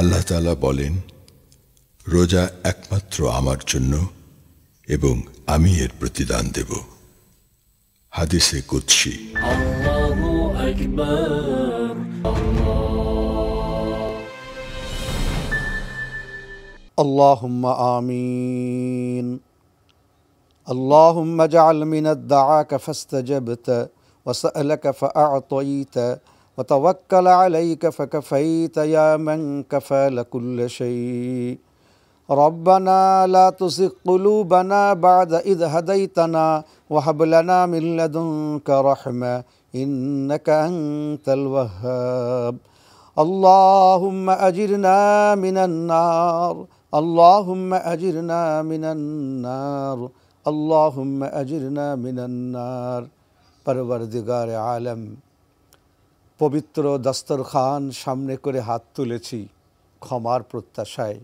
আল্লাহ তাআলা বলেন, রোজা একমাত্র আমার জন্য এবং আমি এর প্রতিদান দেব। হাদিসে কুদসি। আল্লাহু আকবার। اللهم آمين. اللهم اجعل من الدعاك فاستجبت وسألك فأعطيت وتوكل عليك فكفيت يا من كفى لكل شيء. ربنا لا تزغ قلوبنا بعد إذ هديتنا وهب لنا من لدنك رحمة إنك أنت الوهاب. اللهم أجرنا من النار. اللهم أجرنا من النار. اللهم أجرنا من النار. পরবর্তীগার আলম, পবিত্র দস্তরখান সামনে করে হাত তুলেছি ক্ষমার প্রত্যাশায়,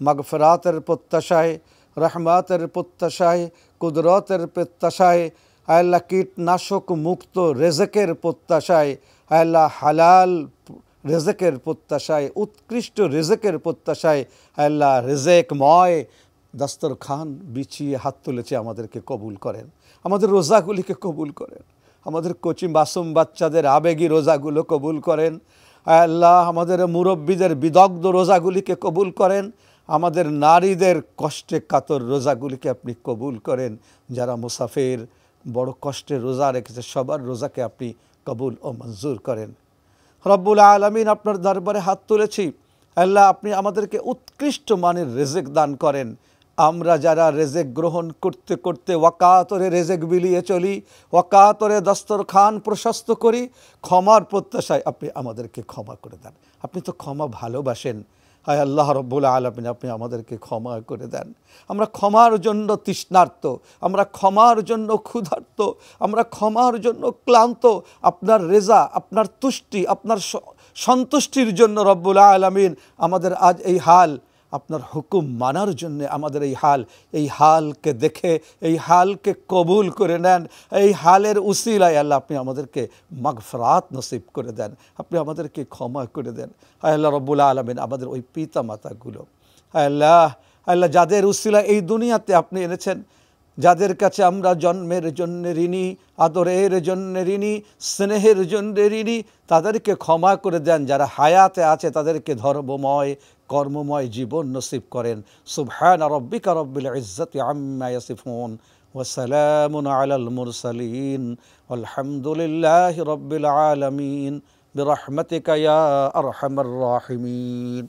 মাগফিরাতের প্রত্যাশায়, রহমতের প্রত্যাশায়, কুদরতের প্রত্যাশায়, আল্লাহ কীটনাশক মুক্ত রেজেকের প্রত্যাশায়, আল্লাহ হালাল রেজেকের প্রত্যাশায়, উৎকৃষ্ট রেজেকের প্রত্যাশায়, আল্লাহ রেজেকময় দস্তরখান বিছিয়ে হাত তুলেছে। আমাদেরকে কবুল করেন, আমাদের রোজাগুলিকে কবুল করেন, আমাদের কচি মাসুম বাচ্চাদের আবেগী রোজাগুলো কবুল করেন। আল্লাহ আমাদের মুরব্বীদের বিদগ্ধ রোজাগুলিকে কবুল করেন, আমাদের নারীদের কষ্টে কাতর রোজাগুলিকে আপনি কবুল করেন। যারা মুসাফির বড় কষ্টে রোজা রেখেছে সবার রোজাকে আপনি কবুল ও মঞ্জুর করেন। রব্বুল আলামিন, আপনার দরবারে হাত তুলেছি। আল্লাহ, আপনি আমাদেরকে উৎকৃষ্ট মানের রেজেক দান করেন। আমরা যারা রেজেক গ্রহণ করতে করতে ওয়াকাতরে রেজেক বিলিয়ে চলি, ওয়াকাতরে দস্তরখান প্রশস্ত করি, ক্ষমার প্রত্যাশায় আপনি আমাদেরকে ক্ষমা করে দেন। আপনি তো ক্ষমা ভালোবাসেন। হায় আল্লাহ রব্বুল আলামিন, আপনি আমাদেরকে ক্ষমা করে দেন। আমরা ক্ষমার জন্য তৃষ্ণার্ত, আমরা ক্ষমার জন্য ক্ষুধার্ত, আমরা ক্ষমার জন্য ক্লান্ত। আপনার রেজা, আপনার তুষ্টি, আপনার সন্তুষ্টির জন্য রব্বুল আলামিন আমাদের আজ এই হাল, আপনার হুকুম মানার জন্য আমাদের এই হাল। এই হালকে দেখে এই হালকে কবুল করে নেন। এই হালের উসিলায় আল্লাহ আপনি আমাদেরকে মাগফিরাত নসিব করে দেন, আপনি আমাদেরকে ক্ষমা করে দেন। আল্লাহ রব্বুল আলামিন, আমাদের ওই পিতা মাতাগুলো আল্লাহ, আল্লাহ যাদের উসিলায় এই দুনিয়াতে আপনি এনেছেন, যাদের কাছে আমরা জন্মের জন্য ঋণী, আদরের জন্য ঋণী, স্নেহের জন্য ঋণী, তাদেরকে ক্ষমা করে দেন। যারা হায়াতে আছে তাদেরকে ধর্মময় কর্মময় জীবন নসিব করেন। সুবহানা রাব্বিকা রাব্বিল ইজ্জাতি আম্মা ইয়াসিফুন ওয়া সালামুন আলাল মুরসালিন ওয়ালহামদুলিল্লাহি রাব্বিল আলামিন বিরহমাতিকা ইয়া আরহামার রাহিমিন।